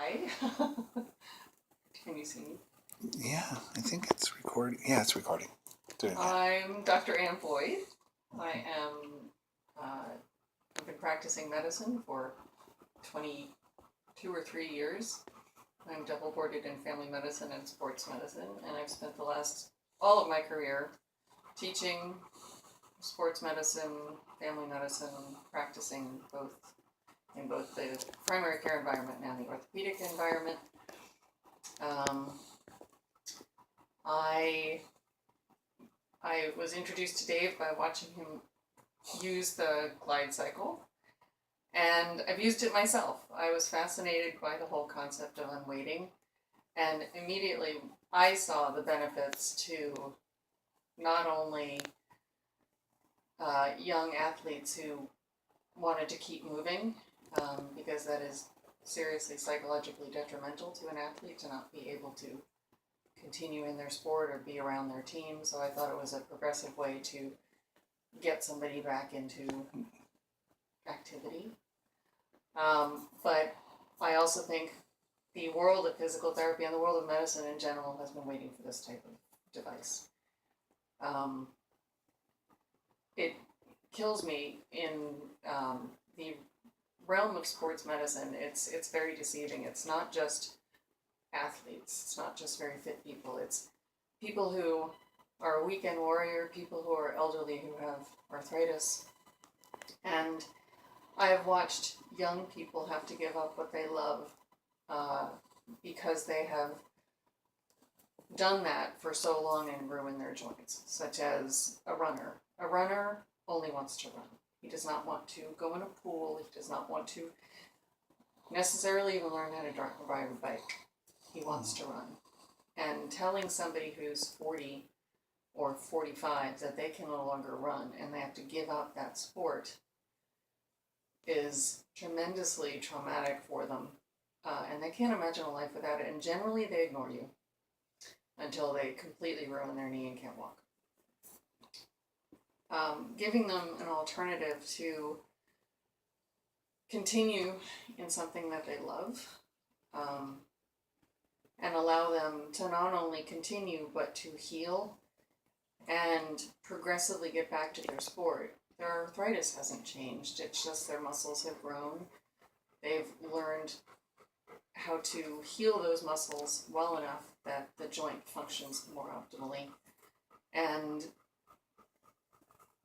Hi. Can you see me? Yeah, I think it's recording. Yeah, it's recording. I'm Dr. Ann Boyd. I am, I've been practicing medicine for 22 or 3 years. I'm double boarded in family medicine and sports medicine, and I've spent all of my career teaching sports medicine, family medicine, practicing in both the primary care environment and the orthopedic environment. I was introduced to Dave by watching him use the GlideCycle, and I've used it myself. I was fascinated by the whole concept of unweighting, and immediately I saw the benefits to not only young athletes who wanted to keep moving, because that is seriously psychologically detrimental to an athlete to not be able to continue in their sport or be around their team. So I thought it was a progressive way to get somebody back into activity. But I also think the world of physical therapy and the world of medicine in general has been waiting for this type of device. It kills me in the realm of sports medicine. It's very deceiving. It's not just athletes. It's not just very fit people. It's people who are a weekend warrior, people who are elderly who have arthritis. And I have watched young people have to give up what they love because they have done that for so long and ruined their joints, such as a runner. A runner only wants to run. He does not want to go in a pool. He does not want to necessarily even learn how to ride a bike. He wants to run. And telling somebody who's 40 or 45 that they can no longer run and they have to give up that sport is tremendously traumatic for them. And they can't imagine a life without it. And generally they ignore you until they completely ruin their knee and can't walk. Giving them an alternative to continue in something that they love, and allow them to not only continue but to heal and progressively get back to their sport. Their arthritis hasn't changed, it's just their muscles have grown. They've learned how to heal those muscles well enough that the joint functions more optimally, and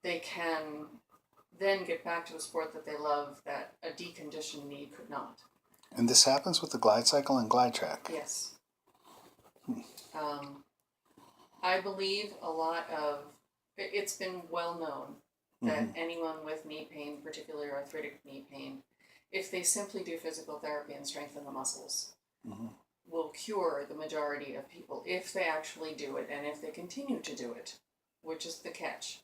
they can then get back to a sport that they love that a deconditioned knee could not. And this happens with the GlideCycle and GlideTrak? Yes. I believe it's been well known that anyone with knee pain, particularly arthritic knee pain, if they simply do physical therapy and strengthen the muscles, will cure the majority of people if they actually do it and if they continue to do it, which is the catch.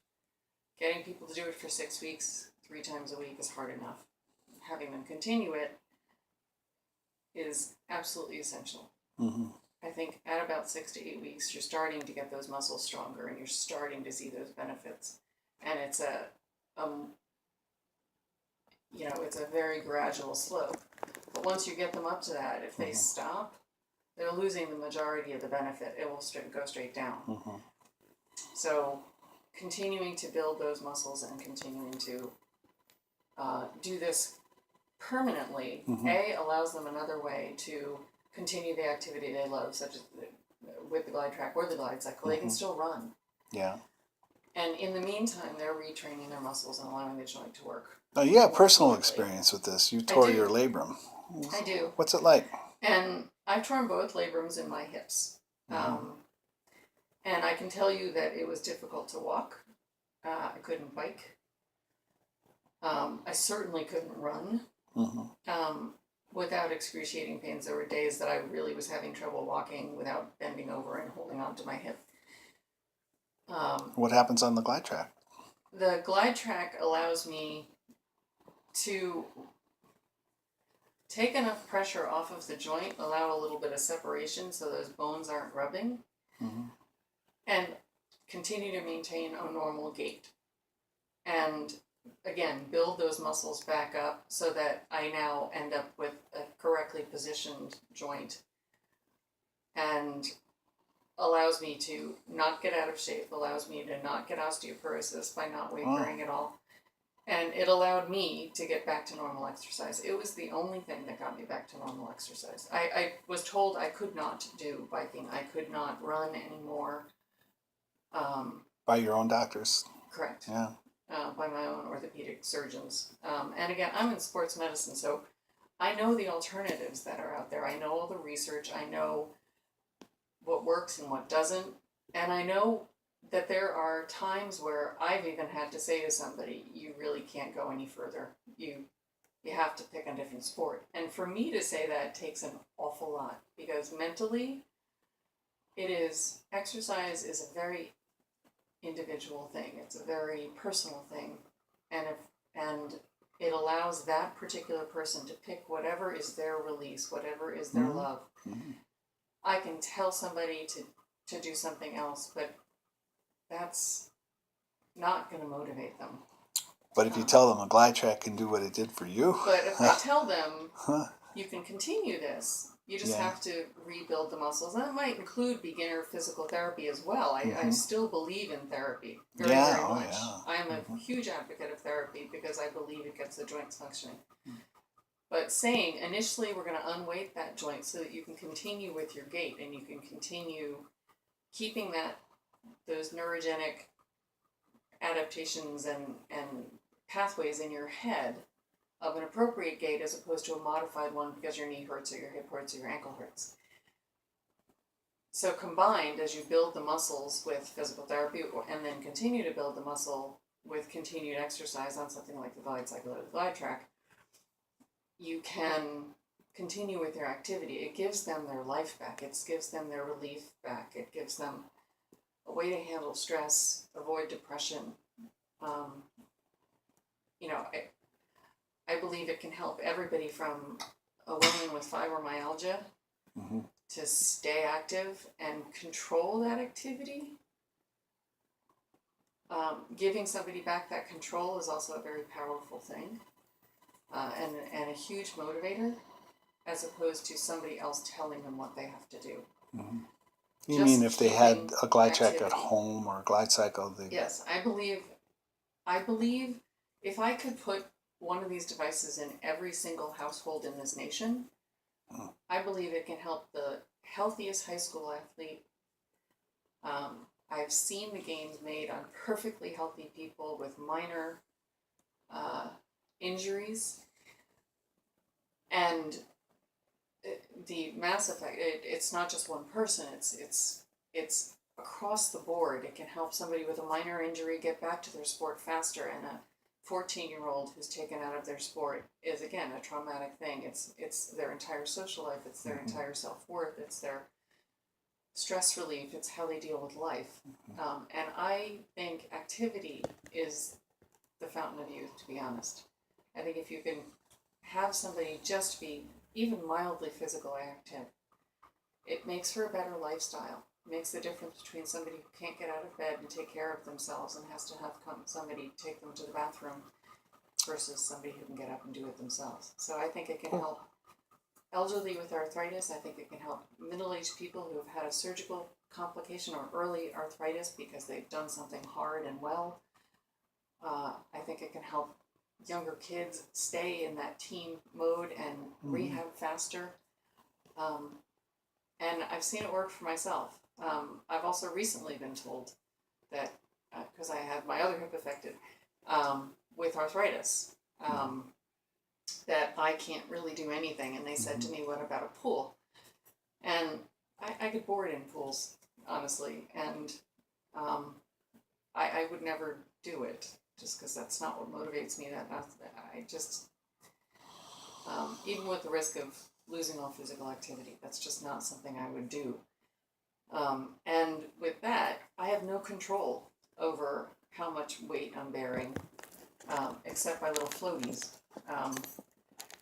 Getting people to do it for 6 weeks, 3 times a week is hard enough. Having them continue it is absolutely essential. I think at about 6 to 8 weeks, you're starting to get those muscles stronger and you're starting to see those benefits. And it's it's a very gradual slope. But once you get them up to that, if they stop, they're losing the majority of the benefit. It will go straight down. So continuing to build those muscles and continuing to do this permanently, allows them another way to continue the activity they love, such as with the GlideTrak or the GlideCycle. They can still run. Yeah. And in the meantime, they're retraining their muscles and allowing the joint to work. Now, you have personal experience with this. You tore your labrum. I do. What's it like? And I've torn both labrums in my hips. And I can tell you that it was difficult to walk. I couldn't bike. I certainly couldn't run. Without excruciating pains. There were days that I really was having trouble walking without bending over and holding onto my hip. What happens on the GlideTrak? The GlideTrak allows me to take enough pressure off of the joint, allow a little bit of separation so those bones aren't rubbing, and continue to maintain a normal gait. And again, build those muscles back up so that I now end up with a correctly positioned joint, and allows me to not get out of shape, allows me to not get osteoporosis by not weight bearing at all. And it allowed me to get back to normal exercise. It was the only thing that got me back to normal exercise. I was told I could not do biking. I could not run anymore. By your own doctors. Correct. Yeah. By my own orthopedic surgeons. And again, I'm in sports medicine, so I know the alternatives that are out there. I know all the research. I know what works and what doesn't. And I know that there are times where I've even had to say to somebody, you really can't go any further. You have to pick a different sport. And for me to say that takes an awful lot, because mentally, exercise is a very individual thing. It's a very personal thing. And it allows that particular person to pick whatever is their release, whatever is their love. I can tell somebody to do something else, but that's not going to motivate them. But if you tell them a GlideTrak can do what it did for you. But if I tell them, you can continue this, you just have to rebuild the muscles. And that might include beginner physical therapy as well. I still believe in therapy very much. I am a huge advocate of therapy because I believe it gets the joints functioning. But saying, initially we're going to unweight that joint so that you can continue with your gait and you can continue keeping those neurogenic adaptations and pathways in your head of an appropriate gait as opposed to a modified one because your knee hurts or your hip hurts or your ankle hurts. So combined, as you build the muscles with physical therapy and then continue to build the muscle with continued exercise on something like the GlideCycle or the GlideTrak, you can continue with your activity. It gives them their life back. It gives them their relief back. It gives them a way to handle stress, avoid depression. I believe it can help everybody from a woman with fibromyalgia to stay active and control that activity. Giving somebody back that control is also a very powerful thing, and a huge motivator, as opposed to somebody else telling them what they have to do. You mean if they had a GlideTrak at home or a GlideCycle? Yes, I believe if I could put one of these devices in every single household in this nation, I believe it can help the healthiest high school athlete. I've seen the gains made on perfectly healthy people with minor injuries, and the mass effect. It's not just one person. It's across the board. It can help somebody with a minor injury get back to their sport faster, and a 14-year-old who's taken out of their sport is, again, a traumatic thing. It's their entire social life. It's their entire self-worth. It's their stress relief. It's how they deal with life. And I think activity is the fountain of youth, to be honest. I think if you can have somebody just be even mildly physically active, it makes for a better lifestyle. It makes the difference between somebody who can't get out of bed and take care of themselves and has to have somebody take them to the bathroom versus somebody who can get up and do it themselves. So I think it can help elderly with arthritis. I think it can help middle-aged people who have had a surgical complication or early arthritis because they've done something hard and well. I think it can help younger kids stay in that team mode and rehab faster. And I've seen it work for myself. I've also recently been told that, because I had my other hip affected, with arthritis, that I can't really do anything. And they said to me, what about a pool? And I get bored in pools, honestly. And I would never do it just because that's not what motivates me. I just, even with the risk of losing all physical activity, that's just not something I would do. And with that, I have no control over how much weight I'm bearing, except by little floaties.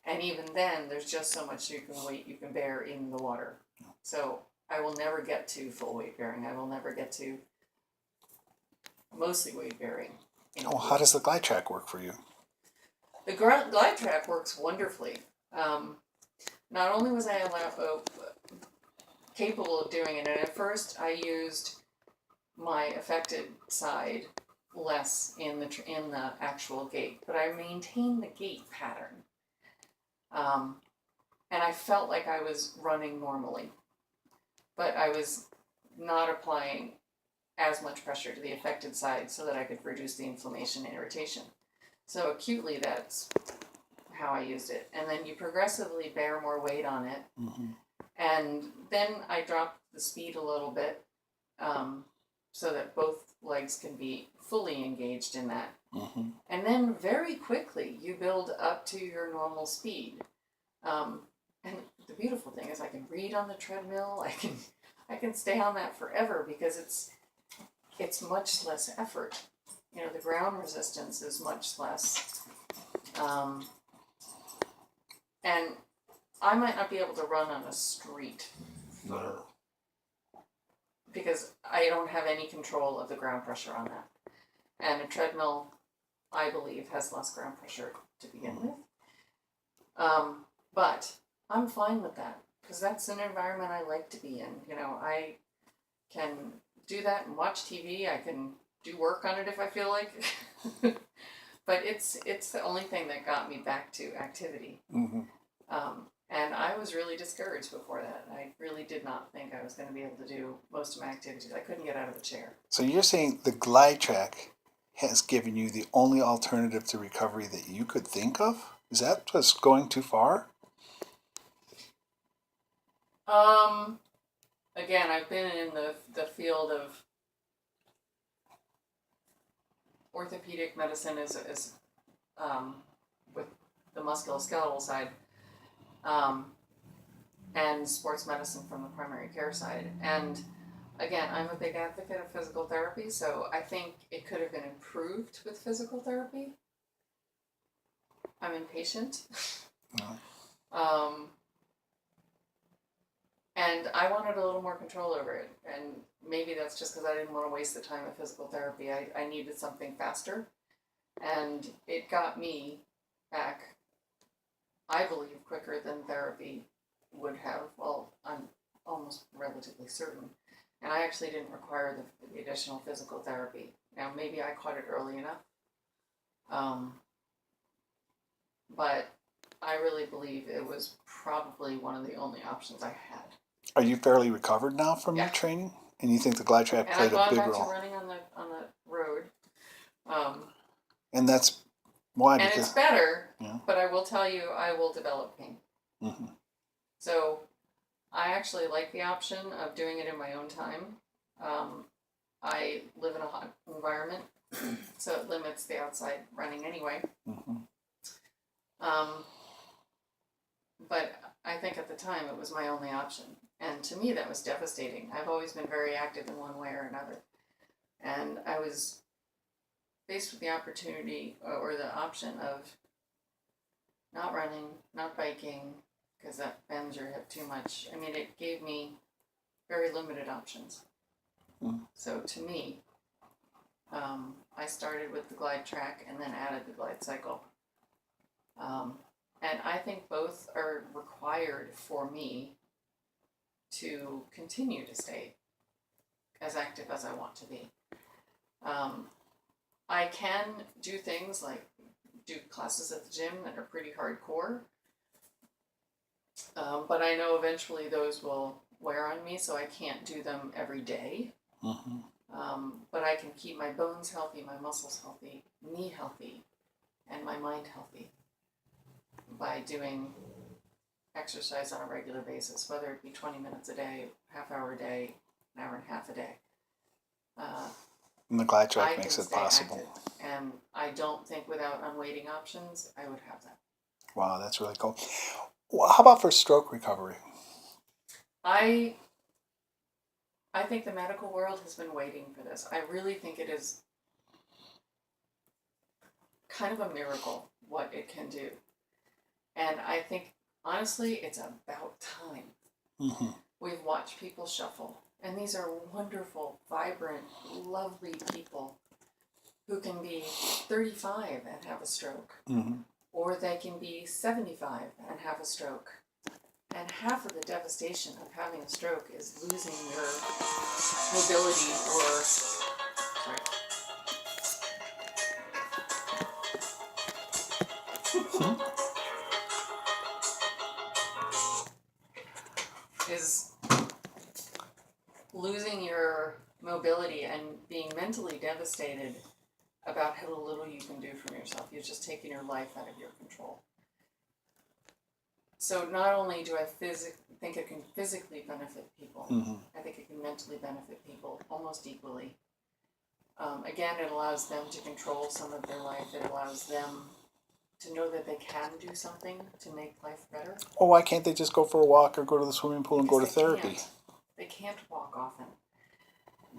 And even then, there's just so much weight you can bear in the water. So I will never get to full weight bearing. I will never get to mostly weight bearing. Oh, how does the GlideTrak work for you? The GlideTrak works wonderfully. Not only was I capable of doing it, and at first I used my affected side less in the actual gait, but I maintained the gait pattern, and I felt like I was running normally, but I was not applying as much pressure to the affected side so that I could reduce the inflammation and irritation. So acutely, that's how I used it. And then you progressively bear more weight on it. Mm-hmm. And then I dropped the speed a little bit so that both legs can be fully engaged in that. Mm-hmm. And then very quickly, you build up to your normal speed. And the beautiful thing is I can read on the treadmill. I can stay on that forever because it's much less effort. You know, the ground resistance is much less. And I might not be able to run on a street because I don't have any control of the ground pressure on that. And a treadmill, I believe, has less ground pressure to begin with. But I'm fine with that because that's an environment I like to be in. You know, I can do that and watch TV. I can do work on it if I feel like. But it's the only thing that got me back to activity. Mm-hmm. And I was really discouraged before that. I really did not think I was going to be able to do most of my activities. I couldn't get out of the chair. So you're saying the GlideTrak has given you the only alternative to recovery that you could think of? Is that just going too far? Again, I've been in the field of orthopedic medicine is with the musculoskeletal side, and sports medicine from the primary care side. And again, I'm a big advocate of physical therapy, so I think it could have been improved with physical therapy. I'm impatient. No. And I wanted a little more control over it. And maybe that's just because I didn't want to waste the time of physical therapy. I needed something faster. And it got me back, I believe, quicker than therapy would have. Well, I'm almost relatively certain. And I actually didn't require the additional physical therapy. Now, maybe I caught it early enough. But I really believe it was probably one of the only options I had. Are you fairly recovered now from your training? And you think the GlideTrak played a big role? And I've gone back to running on the road. And that's why? And it's better, yeah. But I will tell you, I will develop pain. Mm-hmm. So I actually like the option of doing it in my own time. I live in a hot environment, so it limits the outside running anyway. Mm-hmm. But I think at the time it was my only option. And to me, that was devastating. I've always been very active in one way or another. And I was faced with the opportunity or the option of not running, not biking, because that bends your hip too much. I mean, it gave me very limited options. Mm. So to me, I started with the GlideTrak and then added the GlideCycle. And I think both are required for me to continue to stay as active as I want to be. I can do things like do classes at the gym that are pretty hardcore, but I know eventually those will wear on me, so I can't do them every day. Mm-hmm. But I can keep my bones healthy, my muscles healthy, me healthy, and my mind healthy by doing exercise on a regular basis, whether it be 20 minutes a day, half hour a day, an hour and a half a day. And the GlideTrak makes it possible. Active, and I don't think without unweighting options, I would have that. Wow, that's really cool. Well, how about for stroke recovery? I think the medical world has been waiting for this. I really think it is kind of a miracle what it can do. And I think, honestly, it's about time. Mm-hmm. We've watched people shuffle. And these are wonderful, vibrant, lovely people. who can be 35 and have a stroke, Mm-hmm. or they can be 75 and have a stroke. And half of the devastation of having a stroke is losing your mobility or, sorry, is losing your mobility and being mentally devastated about how little you can do for yourself. You're just taking your life out of your control. So not only do I think it can physically benefit people, Mm-hmm. I think it can mentally benefit people almost equally. Again, it allows them to control some of their life. It allows them to know that they can do something to make life better. Well, why can't they just go for a walk or go to the swimming pool and go to Because they therapy? can't. They can't walk often.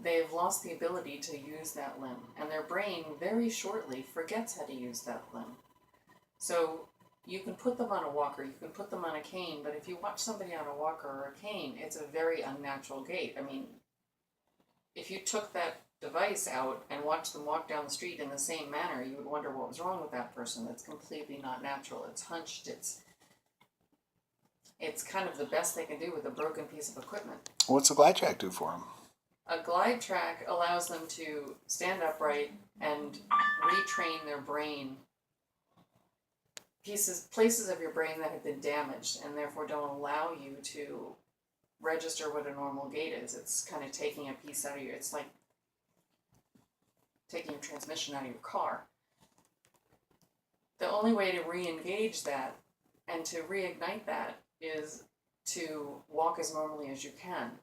They've lost the ability to use that limb, and their brain very shortly forgets how to use that limb. So you can put them on a walker, you can put them on a cane, but if you watch somebody on a walker or a cane, it's a very unnatural gait. I mean, if you took that device out and watched them walk down the street in the same manner, you would wonder what was wrong with that person. It's completely not natural. It's hunched. It's kind of the best they can do with a broken piece of equipment. What's the GlideTrak do for them? A GlideTrak allows them to stand upright and retrain their brain, places of your brain that have been damaged and therefore don't allow you to register what a normal gait is. It's kind of taking a piece out of you. It's like taking your transmission out of your car. The only way to re-engage that and to reignite that is to walk as normally as you can.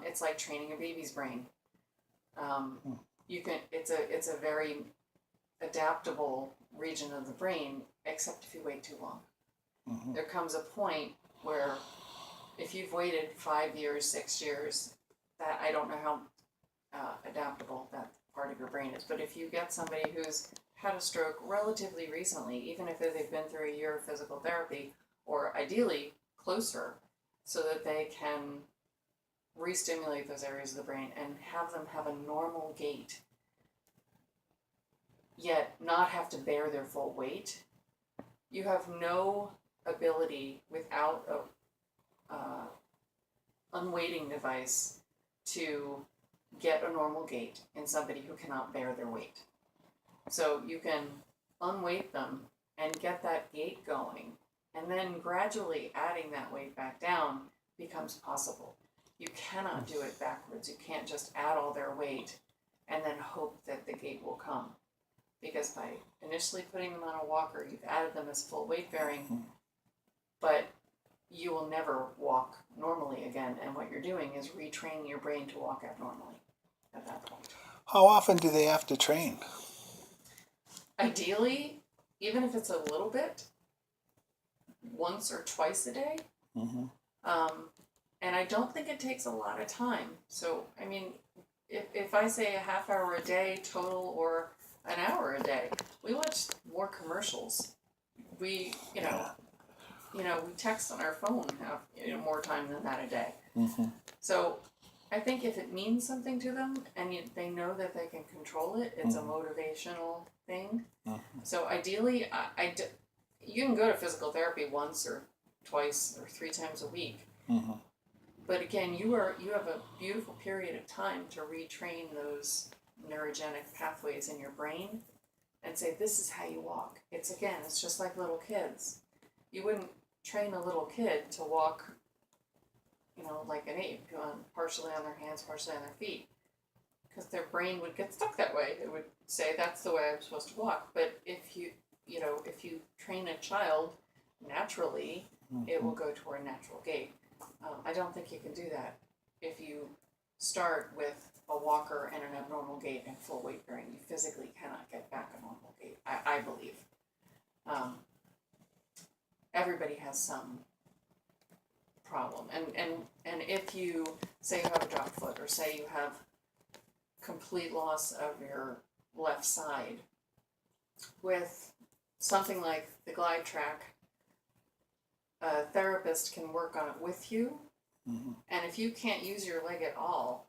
It's like training a baby's brain. It's a very adaptable region of the brain, except if you wait too long. Mm-hmm. There comes a point where if you've waited 5 years, 6 years, that I don't know how adaptable that part of your brain is, but if you get somebody who's had a stroke relatively recently, even if they've been through a year of physical therapy, or ideally closer, so that they can re-stimulate those areas of the brain and have them have a normal gait, yet not have to bear their full weight, you have no ability without a unweighting device to get a normal gait in somebody who cannot bear their weight. So you can unweight them and get that gait going, and then gradually adding that weight back down becomes possible. You cannot do it backwards. You can't just add all their weight and then hope that the gait will come. Because by initially putting them on a walker, you've added them as full weight bearing, but you will never walk normally again. And what you're doing is retraining your brain to walk abnormally at that point. How often do they have to train? Ideally, even if it's a little bit, once or twice a day. Mm-hmm. And I don't think it takes a lot of time. So, I mean, if I say a half hour a day total or an hour a day, we watch more commercials. We we text on our phone have more time than that a day. Mm-hmm. So I think if it means something to them and they know that they can control it, it's a motivational thing. Mm-hmm. So ideally, you can go to physical therapy once or twice or 3 times a week. Mm-hmm. But again, you have a beautiful period of time to retrain those neurogenic pathways in your brain and say, this is how you walk. It's just like little kids. You wouldn't train a little kid to walk, like an ape, partially on their hands, partially on their feet. Because their brain would get stuck that way. It would say, that's the way I'm supposed to walk. But if you train a child naturally, it will go toward a natural gait. I don't think you can do that if you start with a walker and an abnormal gait and full weight bearing. You physically cannot get back a normal gait, I believe. Everybody has some problem. And if you say you have a drop foot, or say you have complete loss of your left side, with something like the GlideTrak, a therapist can work on it with you. Mm-hmm. And if you can't use your leg at all,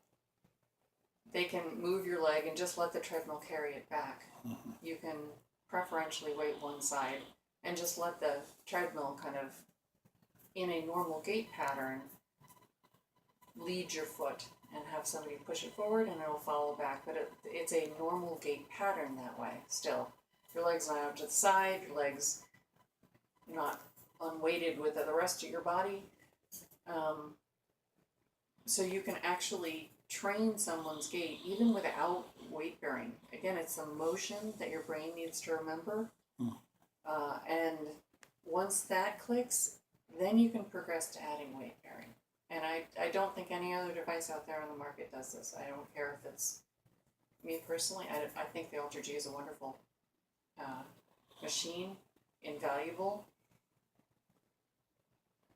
they can move your leg and just let the treadmill carry it back. Mm-hmm. You can preferentially weight one side and just let the treadmill kind of, in a normal gait pattern, lead your foot and have somebody push it forward and it'll follow back. But it's a normal gait pattern that way still. Your legs not out to the side, your legs not unweighted with the rest of your body. So you can actually train someone's gait even without weight bearing. Again, it's the motion that your brain needs to remember. And once that clicks, then you can progress to adding weight bearing. And I don't think any other device out there on the market does this. I don't care if it's me personally. I think the Ultra G is a wonderful machine, invaluable.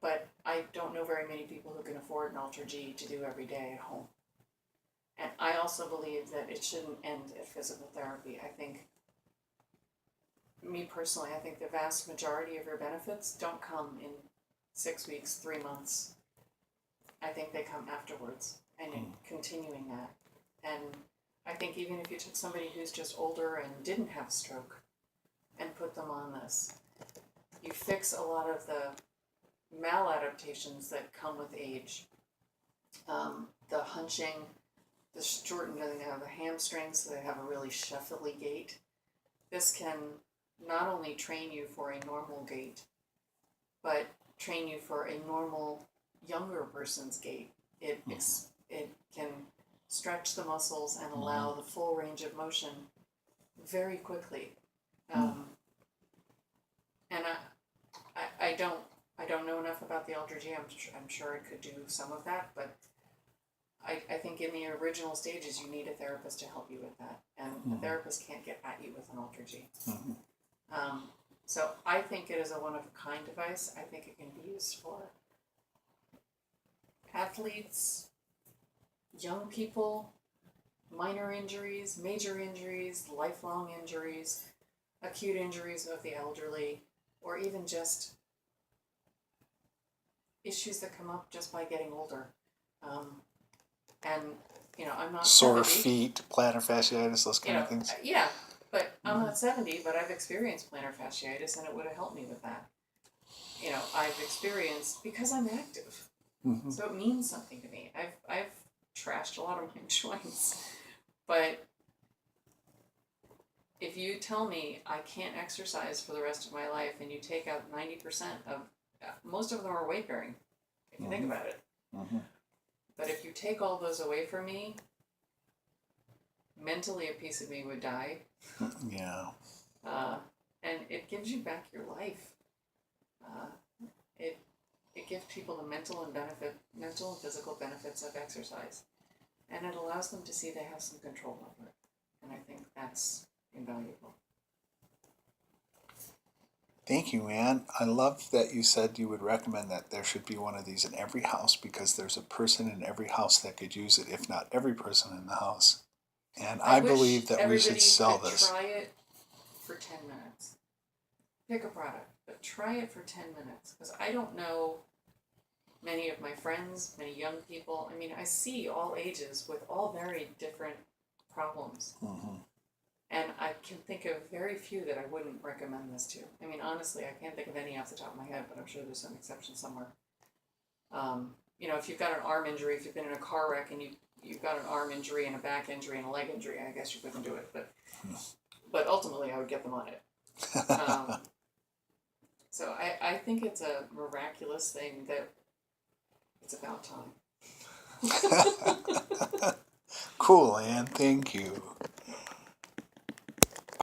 But I don't know very many people who can afford an Ultra G to do every day at home. And I also believe that it shouldn't end at physical therapy. I think, me personally, I think the vast majority of your benefits don't come in 6 weeks, 3 months. I think they come afterwards and in continuing that. And I think even if you took somebody who's just older and didn't have a stroke and put them on this, you fix a lot of the maladaptations that come with age. The hunching, the shortening of the hamstrings, so they have a really shuffly gait. This can not only train you for a normal gait, but train you for a normal younger person's gait. It can stretch the muscles and allow the full range of motion very quickly. And I don't know enough about the Ultra G. I'm sure it could do some of that, but I think in the original stages you need a therapist to help you with that, and the therapist can't get at you with an Ultra G. So I think it is a one-of-a-kind device. I think it can be used for athletes, young people, minor injuries, major injuries, lifelong injuries, acute injuries of the elderly, or even just issues that come up just by getting older. And, I'm not Sore 70. feet, plantar fasciitis, those kind of things. Yeah, but I'm not 70, but I've experienced plantar fasciitis, and it would have helped me with that. I've experienced, because I'm active, so it means something to me. I've trashed a lot of my joints, but if you tell me I can't exercise for the rest of my life, and you take out 90% of, most of them are weight bearing, if you think about it. But if you take all those away from me, mentally a piece of me would die. Yeah. And it gives you back your life. It gives people the mental and physical benefits of exercise. And it allows them to see they have some control over it. And I think that's invaluable. Thank you, Ann. I love that you said you would recommend that there should be one of these in every house, because there's a person in every house that could use it, if not every person in the house. And I believe that we should sell this. Try it for 10 minutes. Pick a product, but try it for 10 minutes. Because I don't know many of my friends, many young people. I mean, I see all ages with all very different problems. And I can think of very few that I wouldn't recommend this to. I mean, honestly, I can't think of any off the top of my head, but I'm sure there's some exception somewhere. If you've got an arm injury, if you've been in a car wreck and you've got an arm injury and a back injury and a leg injury, I guess you couldn't do it. But ultimately, I would get them on it. So I think it's a miraculous thing that it's about time. Cool, Ann. Thank you.